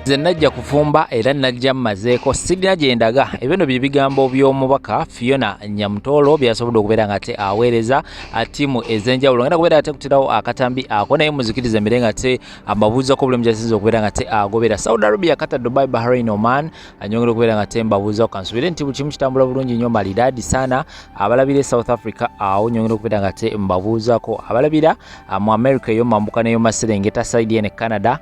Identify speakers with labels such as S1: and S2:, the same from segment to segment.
S1: Nze najja kufumba era najja mmazeeko sirina gye ndaga. Ebino bye bigambo by'omubaka Fiona Nyamutolo byasobodde okubeera nga ate aweereza ttiimu ez'enjawulo. Ngenda kubeera ate kutirawo akatambi ako naye muzikiriza mbere nga ate mbabuuzako buli mujasinza okubeera nga ate agobera Saudi Arabia, Qatar, Dubai, Bahrain, Oman. Anyongera okubeera nga ate mbabuuzako kansubire nti buli kimu kitambula bulungi nnyo maridadi sana. Abalabira South Africa awo nyongera okubeera nga ate mbabuuzako. Abalabira mu America eyo mambuka neyo Maserengeta side ene Canada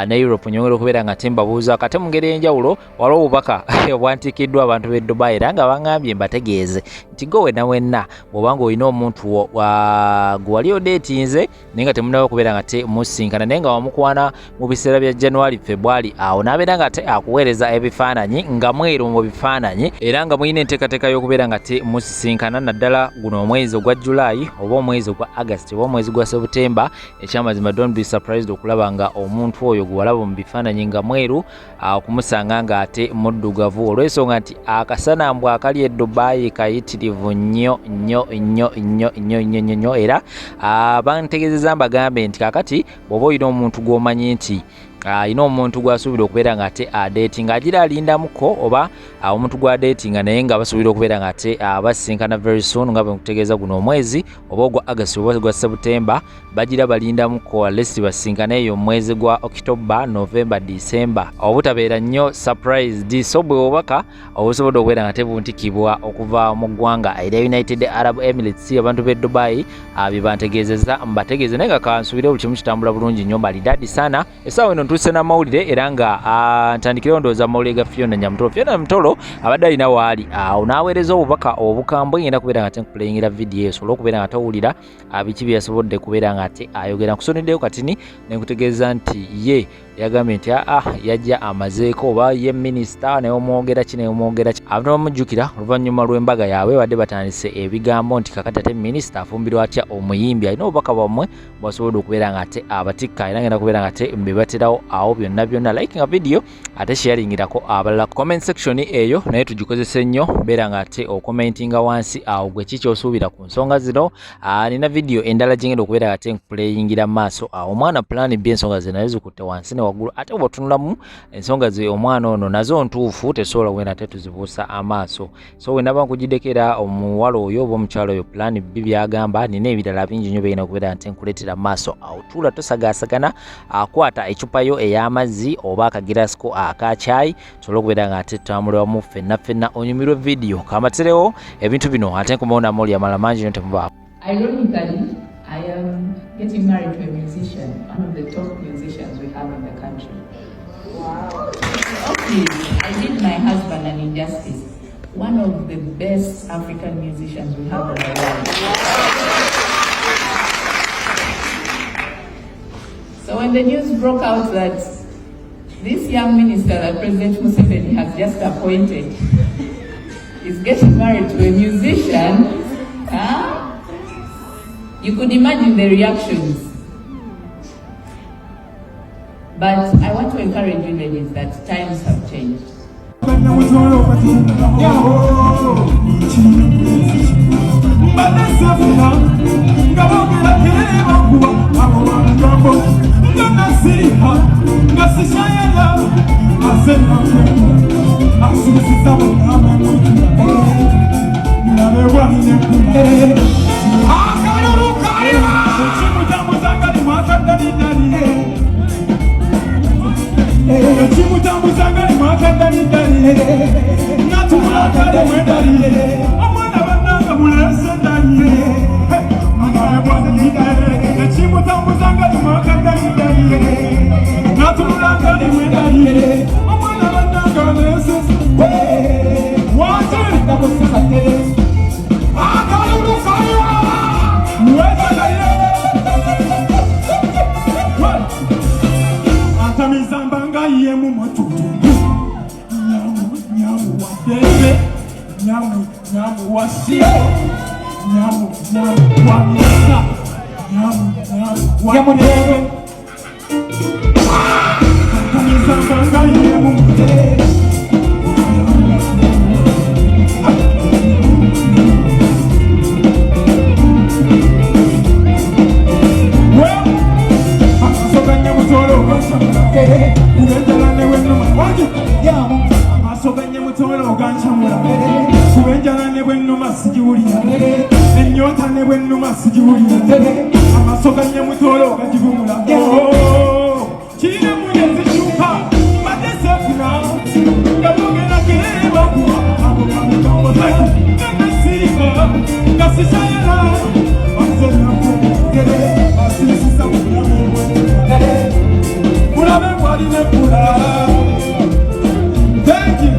S1: ne Europe nyongera okubeera nga ate mbabuuza kate mu ngeri enjawulo waliwo obubaka obwantikiddwa abantu b'e Dubai era nga bangambye mbategeeze nti go wenna wenna bw'obanga olina omuntu gwe wali odeetinze naye nga temunaba okubeera nga te musinkana naye nga wamukwana mu biseera bya January February awo n'abeera nga te akuweereza ebifaananyi nga mweru mu bifaananyi era nga mulina enteekateeka y'okubeera nga te musisinkana naddala guno omwezi ogwa July oba omwezi ogwa August oba omwezi gwa September. Ekyamazima don't be surprised okulaba nga omuntu oyo gwe walaba mu bifaananyi nga mweru okumusanga nga ate muddugavu olw'ensonga nti akasana mbw akali e Dubai kayitirivu nnyo era bantegeezezza mbagambe nti kakati bw'oba olina omuntu gw'omanyi nti ino omuntu gwasuubira okubeera nga ate dating agira alindamuko oba omuntu gwa dating naye nga basuubira okubeera nga ate basinkana very soon nga bekutegeeza guno omwezi oba ogwa August oba gwa September bagira balindamuko lest basinkana eyo omwezi gwa October, November, December obutabeera nnyo surprise so bwe obubaka obusobodde okubeera nga tebuntikibwa okuva mu ggwanga era United Arab Emirates abantu b'e Dubai bye bantegeezezza mbategeeze naye nga kansuubire buli kimu kitambula bulungi nnyo maridadi sana. Essaawa eno ntuuse n'amawulire era nga ntandikirewo ndowooza amawulire ga Fiona Nyamutolo. Fiona Nyamutolo abadde alina waali awo n'aweereza obubaka obukambwe ngenda kubeera nga ate nkupulayingira vidiyo esobola okubeera nga tawulira biki bye yasobodde kubeera nga ate ayogera. Nkusoneddeyo katini ne nkutegeeza nti ye yagambye nti yajja amazeeko oba ye minisita naye omwogera ki abantu bamujjukira oluvannyuma lw'embaga yaabwe badde batandise ebigambo nti kakati ate minisita afumbirwa atya omuyimbi alina obubaka bwammwe bwasobodde okubeera nga ate abatikka era ngenda kubeera nga ate mbebaterawo awo byonna like nga video ate sharingirako abalala comment section eyo naye tugikozese nnyo beera nga ate okomentinga wansi awo gwe kiki osuubira ku nsonga zino. Nina video endala gyengenda okubeera nga ate nkupulayingira maaso awo omwana plan B ensonga ze naye zikutte wansi ne waggulu ate bw'otunulamu ensonga ze omwana ono nazo ntuufu tesobola wena ate tuzibuusa amaaso so wenaba nkugidekera omuwala oyo oba omukyalo oyo plan B byagamba nina ebirala bingi nnyo byegenda okubeera nti nkuleetera maaso awo tuula tosagaasagana akwata ecupa yo ey'amazzi oba akagirasiko aka chai tusobola okubeera nga ate tutambuliramu ffenna onyumirwe video kamaterewo ebintu bino ate nkumawo namoli amala mangi nnyo temubaako.
S2: Ironically, I am getting married to a musician, one of the top musicians we have in the country. Wow. Okay, I did my husband an injustice. One of the best African musicians we have in the world. So when the news broke out that this young minister that President Museveni has just appointed is getting married to a musician, you could imagine the reactions. But I want to encourage you ladies that times have changed.
S3: Well, bwennuma sigiwulira ennyota ne bwennuma sigiwulira amasoga nyamutolo gagibumula kirina munyezi kyuka mbadde sefuna nga bogera gebakuwa abo kamukamotaki nemesiika gasisayala azenakutere asisisa mulabe mulabe bwaline kula. Thank you.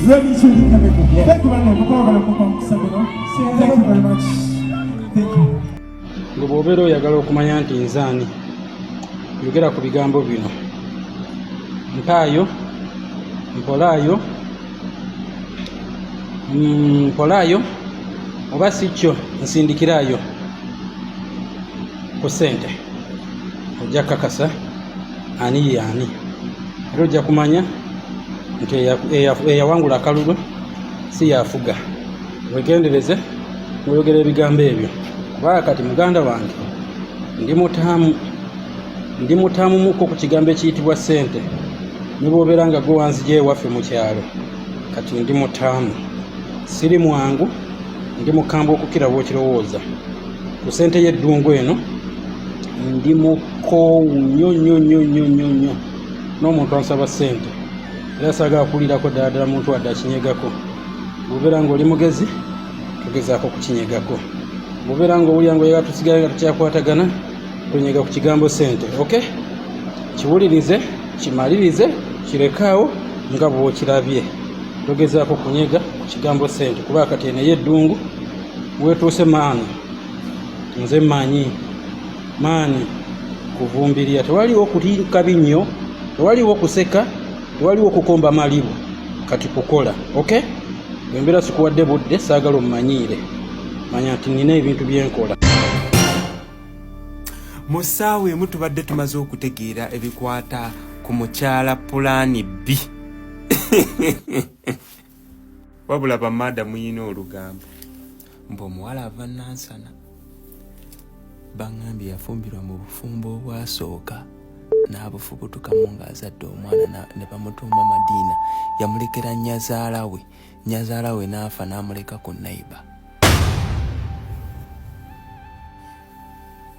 S3: Really, truly, thank you very much. Thank you.
S4: Ngobobeera oyagala okumanya nti nzaani yogera ku bigambo bino mpaayo mpolaayo oba si kyo nsindikiraayo ku ssente ojja kakasa ani yaani era ojja kumanya nti eyawangula akalulu si yafuga. Wegendereze oyogera ebigambo ebyo kubanga kati muganda wange ndi mutaamu muko ku kigambo ekiyitibwa ssente ne bw'obeera nga gwe wanzija ewaffe mu kyalo kati ndi mutaamu siri mwangu ndi mukambwe okukira bw'okirowooza ku ssente y'eddungu eno ndi mukoowu nnyo n'omuntu ansaba ssente era saagala kulirako ddala muntu wadde akinyegako. Bw'obeera ng'oli mugezi togezaako kukinyegako. Bw'obeera ng'owulira ng'oyagala tusigale nga tukyakwatagana tonyega ku kigambo ssente. Okay? Kiwulirize, kimalirize, kirekaawo nga bw'okirabye. Togezaako kunyega ku kigambo ssente kuba kati eno y'eddungu weetuuse maani nze maani kuvumbirira. Tewaliwo kutinka binnyo, tewaliwo kuseka, tewaliwo kukomba malibu, kati kukola. Okay? Bwembeera sikuwadde budde saagala ommanyiire manya nti nina ebintu byenkola.
S5: Mu ssaawa emu tubadde tumaze okutegeera ebikwata ku mukyala Pulaani B. Wabula bamada muyina olugambo mbu omuwala ava Nansana baŋŋambye yafumbirwa mu bufumbo obwasooka n'abufubutukamu ng'azadde omwana ne bamutuuma Madiina. Yamulekera nnyazaala we n'afa n'amuleka ku nnayiba.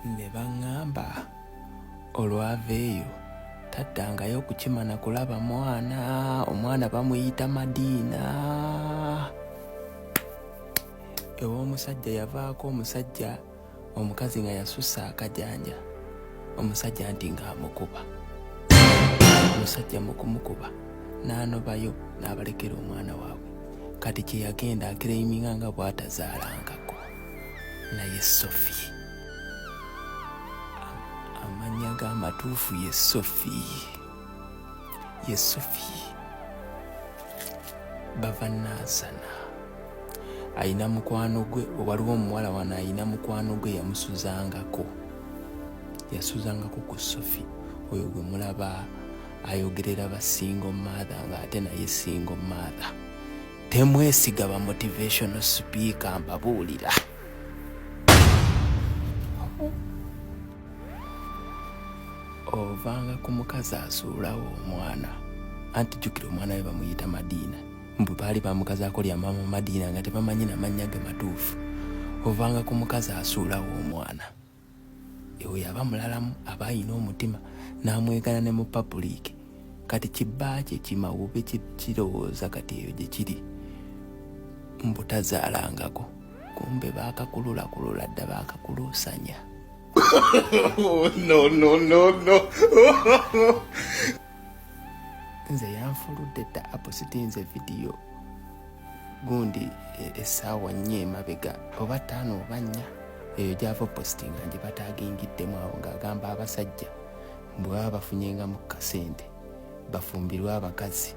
S5: Ne baŋŋamba olwava eyo taddangayo okukimana kulaba omwana bamuyita Madiina. Ew'omusajja yavaako omusajja omukazi nga yasussa akajanja omusajja nti ng'amukuba. Omusajja mu kumukuba n'anobayo n'abalekera omwana waabwe. Kati kye yagenda akireiminga nga bw'atazaalangako naye Sophie. Amannya g'amatuufu ye Sophie. Bava Nansana. Ayina mukwano gwe, waliwo omuwala wano ayina mukwano gwe yamusuzangako ku Sophie. Oyo gwe mulaba ayogerera ba single mother ng'ate naye single mother. Temwesiga ba motivational speaker mbabuulira. Ovanga ku mukazi asuulawo omwana anti jjukira omwana we bamuyita Madiina. Mbu baali bamukazaako lya mama Madiina nga tebamanyi n'amannya ge matuufu. Ovanga ku mukazi asuulawo omwana ewe yaba mulalamu aba ayina omutima n'amwegana ne mu public. Kati kibba kye kimawube kirowooza kati eyo gye kiri mbu tazaalangako kumbe baakakulula dda baakakuluusanya.
S6: No.
S5: Nze yanfuludde dda apositinze vidiyo gundi essaawa 4 emabega oba 5 oba 4 eyo gy'ava opositinga nje bataagingiddemu awo ng'agamba abasajja bwe baba bafunyenga mu kasente bafumbirwe abakazi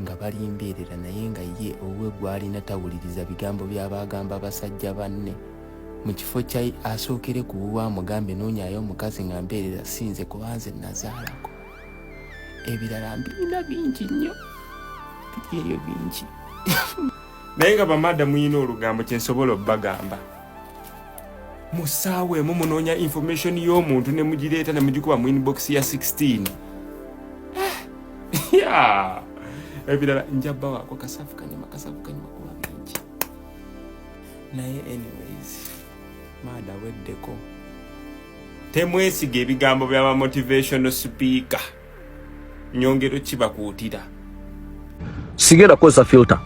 S5: nga balimbeerera naye nga ye owe gwalina tawuliriza bigambo by'abagamba abasajja banne. Mu kifo kya asookere ku wuwa amugambe noonyayo omukazi nga mbeerera sinze kuba nze nazaalako. Ebirala mbirina bingi nnyo biri eyo bingi.
S6: Naye nga bamada muyina olugambo kye nsobola obbagamba.
S5: Mu ssaawa emu munoonya information y'omuntu ne mugireeta ne mugikuba mu inbox ya 16. Ebirala njabba waako kasafu kanyuma kuba bingi. naye anyways maada weddeko
S6: temwesiga ebigambo by'aba motivational speaker nyongero kibakuutira
S7: sigenda kukozesa filter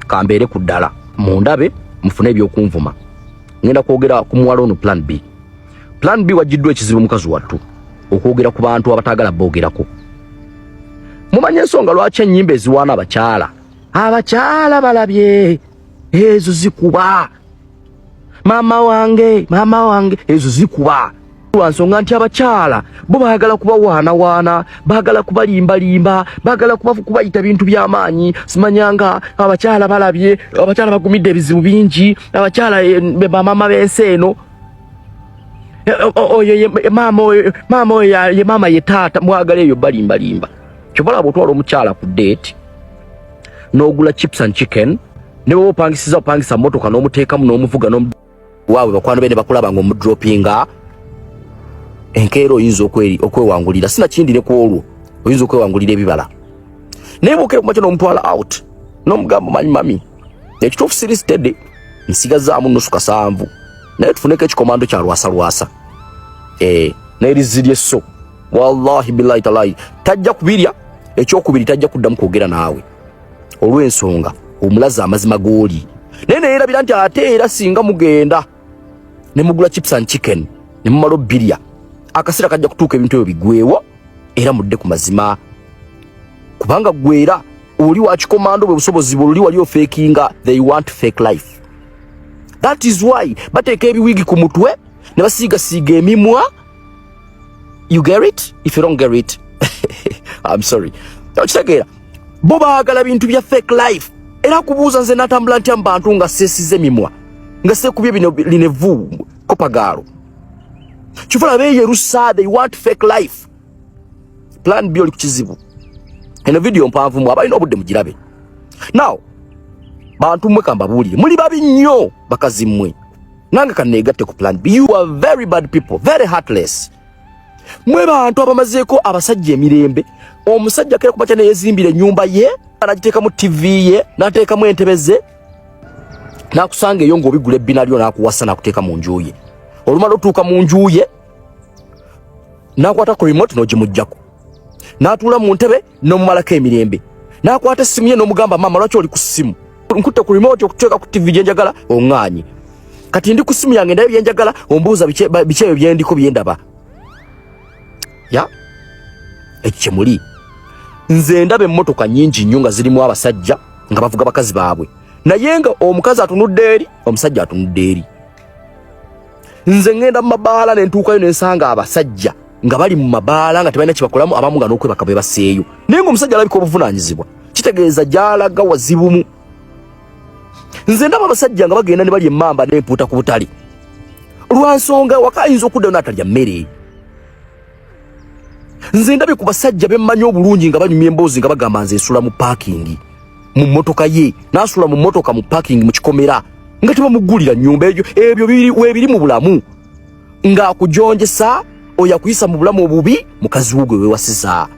S7: kambeere ku ddala mundabe mufune ebyokunvuma ngenda kwogera ku muwala ono plan B wajiddwa ekizibu mukazi wattu okwogera ku bantu abatagala boogerako mumanye ensonga lwaki ennyimba eziwaana abakyala balabye ezo zikuba mama wange ezo zikuba lwansonga nti abakyala bo baagala kubawaana baagala kubalimbalimba baagala kubayita bintu by'amaanyi simanyanga abakyala balabye abakyala bagumidde ebizibu bingi abakyala bamama b'ensi eno mama ye taata mwagala eyo balimbalimba kyobalaba otwala omukyala ku date n'ogula chips and chicken ne bwe opangisa motoka n'omuteekamu n'omuvuga waabwe bakwano bene bakulaba ng'omudropinga enkeero oyinza okwewangulira sina kindi ne kwolwo oyinza okwewangulira ebibala naye bwokere kumakya n'omutwala out n'omugamba manyi mami ekituufu siri steady nsigazaamu nnusu kasanvu naye tufuneko ekikomando kya lwasa n'erizirye so wallahi billahi talahi tajja kubirya ekyokubiri tajja kuddamu kwogera naawe olw'ensonga omulaza amazima g'oli naye neerabira nti ate era singa mugenda ne mugula chips and chicken ne mumala obbirya akaseera kajja kutuuka ebintu ebyo bigwewo era mudde ku mazima kubanga gwera oli wa kikomando bwe busobozi bwe oli wali ofekinga they want fake life. That is why bateeka ebiwigi ku mutwe ne basiigasiiga emimwa. You get it? If you don't get it I'm sorry. Okitegeera bo baagala bintu bya fake life era kubuuza nze natambula ntya mu bantu nga seesize emimwa nga seekubye bino linevu kopagaalo kifula beeyerusa they want fake life. Plan B oli ku kizibu eno video mpanvu mu abalina obudde mugirabe. Now bantu mmwe kambabuulire muli babi nnyo bakazi mmwe nange kanneegatte ku plan B. You are very bad people, very heartless. Mwe bantu abamazeeko abasajja emirembe. Omusajja kera kumakya neyezimbira ennyumba ye anagiteekamu TV ye n'ateekamu entebe ze n'akusanga eyo ng'obigula ebbina lyo n'akuwasa n'akuteeka mu nju ye. Olumala otuuka mu nju ye n'akwata ku remote n'ogimuggyako n'atuula mu ntebe n'omumalako emirembe n'akwata essimu ye n'omugamba maama lwaki oli ku ssimu nkutte ku remote okuteeka ku TV gye njagala oŋŋaanye kati ndi ku ssimu yange ndayo bye njagala ombuuza biki ebyo bye ndiko bye ndaba ya ekye muli nze ndaba emmotoka nnyingi nnyo nga zirimu abasajja nga bavuga bakazi baabwe naye nga omukazi atunudde eri omusajja atunudde eri. Nze ngenda mu mabaala ne ntuukayo ne nsanga abasajja nga bali mu mabaala nga tebalina kibakolamu abamu nga n'okwebaka bwe baseeyo naye ng'omusajja alabika obuvunaanyizibwa kitegeeza gy'alaga wazibumu. Nze ndaba abasajja nga bagenda ne bali emmamba n'empuuta ku butale lwa nsonga waka ayinza okuddayo n'atalya mmere. Nze ndabye ku basajja bemmanyi obulungi nga banyumya emboozi nga bagamba nze nsula mu paakingi mu mmotoka ye n'asula mu mmotoka mu paakingi mu kikomera nga tebamuggulira nnyumba ebyo weebiri mu bulamu ng'akujonjesa oyo akuyisa mu bulamu obubi mukazi wo gwe weewasiza.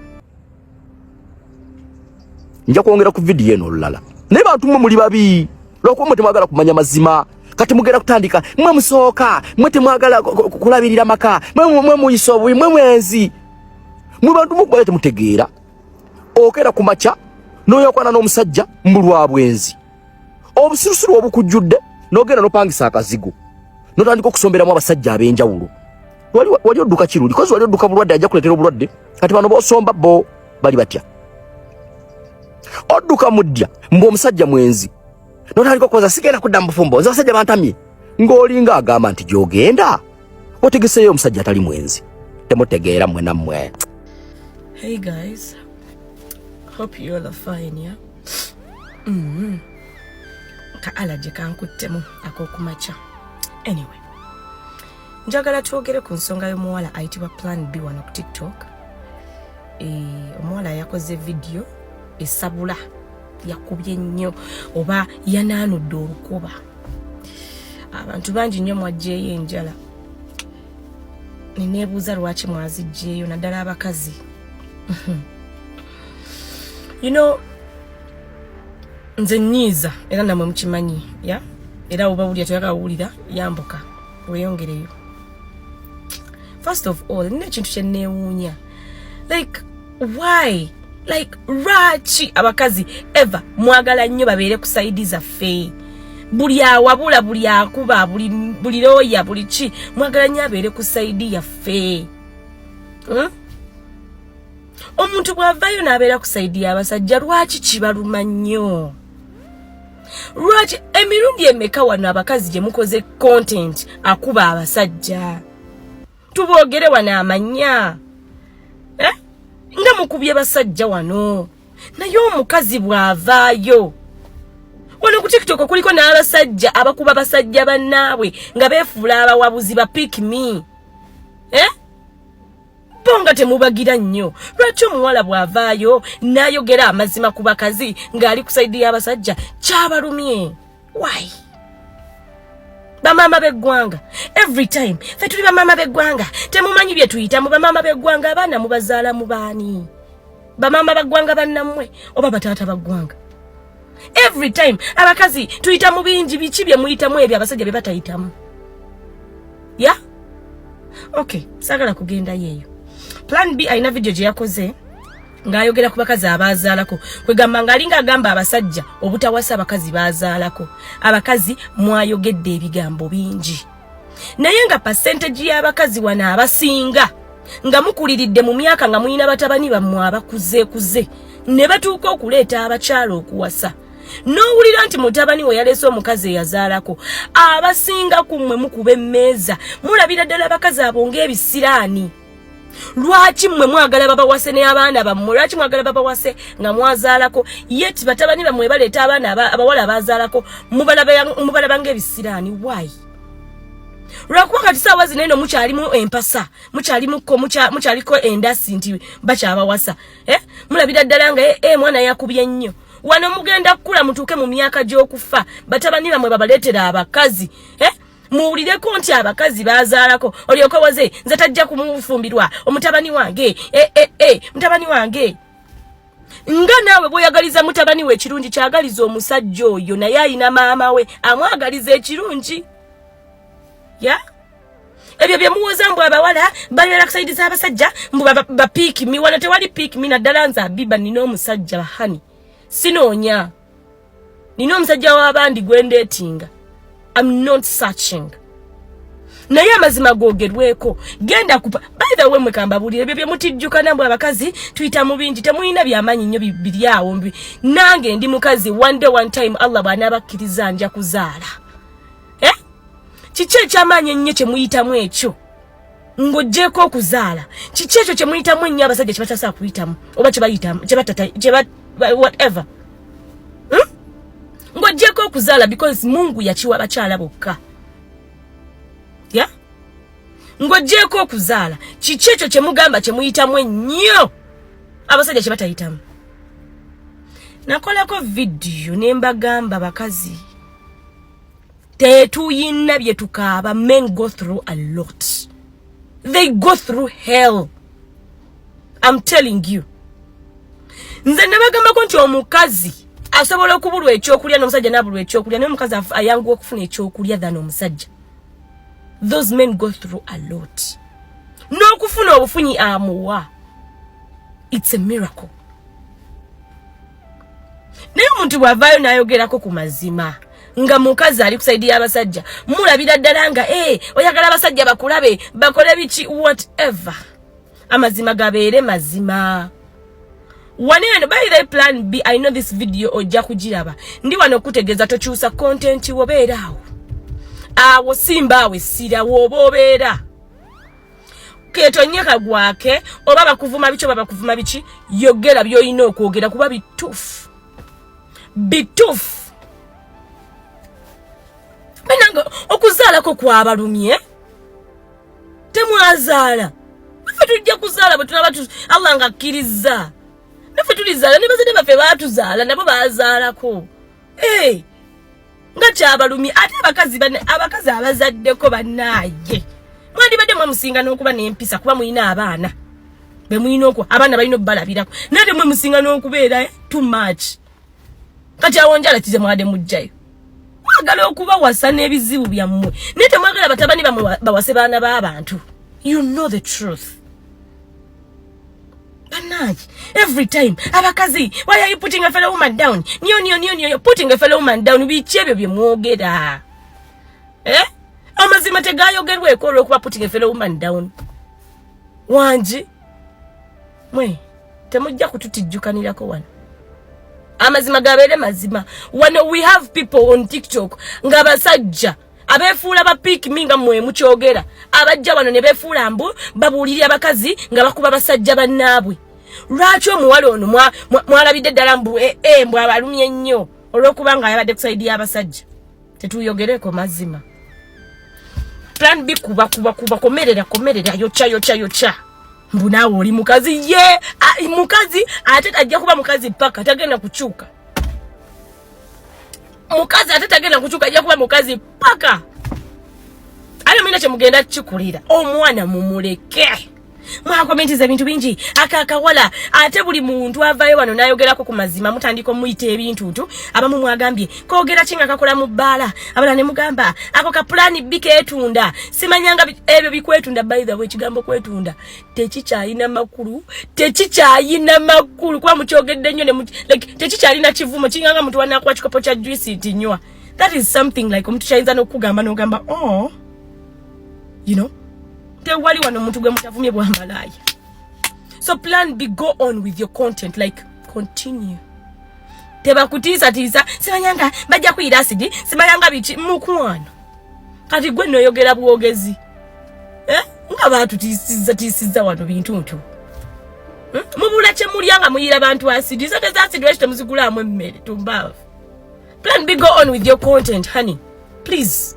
S7: Nja kwongera ku vidiyo eno olulala naye bantu mmwe muli babi lw'okuba mmwe temwagala kumanya mazima kati mugenda kutandika mmwe musooka mmwe temwagala kulabirira maka mmwe muyisa obubi mmwe mwenzi mwe bantu mwe temutegeera okera ku makya n'oyokwana n'omusajja mbulwa bwenzi obusirusiru obukujjudde n'ogenda n'opangisa akazigo n'otandika okusomberamu abasajja ab'enjawulo. Wali odduka kirungi kozi wali odduka bulwadde ajja kuleetera obulwadde kati bano b'osomba bo bali batya. Odduka muddya mbu omusajja mwenzi n'otandika okubaza sigenda kudda mu bufumbo nze abasajja bantamye ng'olinga agamba nti gy'ogenda otegeseeyo omusajja atali mwenzi temutegeera mmwe nammwe.
S8: Hey guys, hope you all are fine, yeah? Ka allergy kankuttemu ak'okumakya. Anyway, njagala twogere ku nsonga y'omuwala ayitibwa Plan B wano ku TikTok. Omuwala yakoze video esabula yakubye nnyo oba yanaanudde olukoba. Abantu bangi nnyo mwagyeyo enjala. Neneebuuza lwaki mwaziggyeyo naddala abakazi. You know, nze nnyiiza era namwe mukimanyi ya era oba wulira toyagala wulira yambuka weyongereyo. First of all, nina ekintu kyenneewuunya, like why, like lwaki abakazi ever mwagala nnyo babeere ku saidi zaffe? Buli awabula, buli akuba, buli looya, buli ki, mwagala nnyo abeere ku saidi yaffe. Omuntu bw'avaayo n'abeera ku saidi y'abasajja, lwaki kibaluma nnyo? Lwaki emirundi emeka wano abakazi gye mukoze content akuba abasajja? Tuboogere wano amanya. Nga mukubye basajja wano. Naye omukazi bw'avaayo. Wano ku TikTok kuliko n'abasajja abakuba basajja bannaabwe nga beefuula abawabuzi ba pick me. Bonga temubagira nnyo. Lwaki omuwala bw'avaayo n'ayogera amazima ku bakazi ng'ali ku saidi y'abasajja kyabalumye? Why? Bamama b'eggwanga, every time ffe tuli bamama b'eggwanga, temumanyi bye tuyitamu bamama b'eggwanga. Abaana mubazaala mu baani? Bamama b'eggwanga bannammwe oba bataata b'eggwanga? Every time abakazi tuyita mu bingi, biki bye muyitamu ebyo abasajja bye batayitamu? Yeah? Okay, sagala kugenda yeeyo. Plan B aina video gye yakoze ng'ayogera ku bakazi abazaalako. Kwegamba ng'alinga agamba abasajja obutawasa abakazi bazaalako. Abakazi mwayogedde ebigambo bingi. Naye nga percentage y'abakazi wano abasinga nga mukuliridde mu myaka nga muyina batabani bammwe abakuze ne batuuka okuleeta abakyala okuwasa. N'owulira nti mutabani we yaleese omukazi eyazaalako. Abasinga ku mmwe mukuba emmeeza, mulabira ddala abakazi abo ng'ebisiraani. Lwaki mmwe mwagala babawase n'abaana bammwe? Lwaki mwagala babawase nga mwazaalako? Yet batabani bammwe baleeta abaana abawala abazaalako mubalaba ng'ebisiraani. Why? Lwakuba kati saawa zino eno mukyalimu empasa, mukyaliko endasi nti bakyabawasa. Mulabira ddala nga mwana yakubye nnyo. Wano mugenda kukula mutuuke mu myaka gy'okufa, batabani bammwe babaleetera abakazi. Muwulireko nti abakazi bazaalako, olyoka waze nze tajja kumufumbirwa omutabani wange. Mutabani wange. Nga naawe bw'oyagaliza mutabani we ekirungi, kyagaliza omusajja oyo naye ayina maama we amwagaliza ekirungi. Ebyo bye muwoza mbu abawala balera kusaidiza abasajja mbu bapiiki mi. Wano tewali piiki mi, naddala nze Abiba nina omusajja bahani. Sinoonya. Nina omusajja w'abandi gwendeetinga. I'm not searching. Naye amazima googerweko. Genda kupa. By the way mwekamba bulire bye mutijjuka nambu abakazi tuyita mu bingi temuyina byamanyi nnyo biri awo mbi. Nange ndi mukazi one day one time Allah bw'anabakkiriza nja kuzaala. Kiki ekyamanyi ennyo kye muyitamu ekyo? Ng'oggyeko okuzaala. Kiki ekyo kye muyitamu ennyo abasajja kye batasaa kuyitamu oba kye bayitamu whatever. Ng'oggyeko okuzaala because Mungu yakiwa bakyala bokka. Ng'oggyeko okuzaala. Kiki ekyo kye mugamba kye muyitamu ennyo abasajja kye batayitamu? Nakolako video ne mbagamba bakazi tetuyina bye tukaaba. Men go through a lot. They go through hell. I'm telling you. Nze nabagambako nti omukazi asobola okubulwa ekyokulya n'omusajja n'abulwa ekyokulya, naye omukazi ayanguwa okufuna ekyokulya than omusajja. Those men go through a lot. N'okufuna obufunyi amuwa. It's a miracle. Naye omuntu bw'avaayo n'ayogerako ku mazima nga mukazi ali kusaidia abasajja, mulabira ddala nga oyagala abasajja bakulabe bakole biki whatever. Amazima gabeere mazima. Waneno by the plan B, I know this video ojja kugiraba. Ndi wano kutegeeza tokyusa content wobeera awo. Awo simba awe sira wobobeera. Ketonyeka gwake oba bakuvuma bicho baba kuvuma biki, yogera byoyina okwogera kuba bituufu. Bituufu. Benanga okuzaalako kwabalumye. Temwazaala. Naffe tujja kuzaala bwe tunaba Allah ng'akkiriza. Naffe tulizaala ne bazadde baffe baatuzaala nabo bazaalako. Nga kyabalumye ate abakazi abazaddeko bannaaye. Mwandibadde mwemusinga n'okuba n'empisa kuba muyina abaana. Be muyina okwo abaana balina obbalabirako. Nate mwemusinga n'okubeera too much. Kati awo njala kize mwade mujjayo. mwagala okuba wasa n'ebizibu byammwe naye temwagala batabani bawase baana b'abantu. You know the truth. Banaji, every time abakazi, why are you putting a fellow woman down? You're putting a fellow woman down. Bichebyo byemwogera. Amazima tegayogerwa ekolo okuba putting a fellow woman down. Wanji mwe temujja kututijjukanirako wano. Amazima gabeere mazima. When we have people on TikTok nga basajja abefuula ba pick minga mwe mukyogera abajja wano ne befuula mbu babuulirira abakazi nga bakuba basajja bannaabwe. Lwaki omuwala ono mwalabidde ddala mbu mbw abalumye nnyo olw'okuba nga ayabadde kusayidi y'abasajja? Tetuyogereko mazima. Plan B kuba komerera yocha. Mbu naawe oli mukazi ye mukazi ate tajja kuba mukazi paka tagenda kukyuka. Mukazi ate tagenda kukyuka ajja kuba mukazi paka. Ayo mina kyemugenda kikulira omwana mumuleke. Mwakomentiza ebintu bingi akakawala ate buli muntu avayo wano nayogerako ku mazima mutandika muyita ebintu abamu mwagambye koogera kinga kakola mu bbaala abala ne mugamba ako ka plan B ketunda simanyanga ebyo bikwetunda. By the way kigambo kwetunda tekikyalina makulu kuba mukyogedde nnyo ne like tekikyalina kivumo kinganga muntu wanakuwa kikopo kya juice tinywa. That is something like omuntu kyayinza n'okugamba n'ogamba you know tewali wano muntu gwe mutavumye bwa malaya. So plan B, go on with your content, like continue. Teba kutiza simanyanga bajja kuyira acid simanyanga bichi mukwano kati gwe noyogera bwogezi nga bantu tisiza wano bintu mubula kye mulyanga muyira bantu acid zote za acid weshite muzigulamu emmere tumbavu. Plan B, go on with your content honey please.